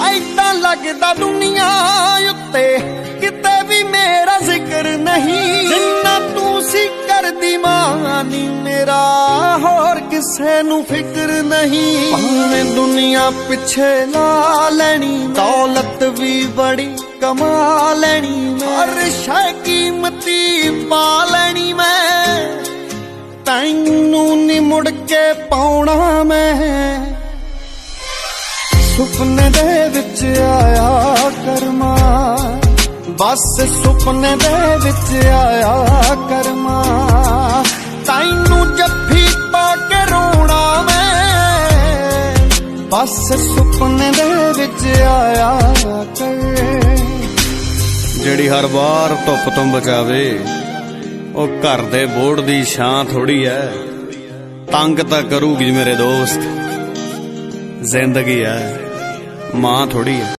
ऐदां लगदा दुनिया उत्ते किते भी मेरा जिक्र नहीं। जिन्ना तू सी करदी मानी मेरा होर किसे नू फिक्र नहीं। भावें दुनिया पिछे ला लैनी दौलत भी बड़ी कमा लैनी, हर शै कीमती पा लैनी मैं, तैनू नी मुड़ के पाउणा मैं। सुपने दे विच आया करमा, बस सुपने दे विच आया करमा, तैनू जफ्फी पा के रोना मैं, बस सुपने दे विच आया कर। ਜਿਹੜੀ हर बार धुप तो बचावे ओ घर दे बोर्ड दी छां थोड़ी है। तंग तां करूगी मेरे दोस्त, जिंदगी है मां थोड़ी है।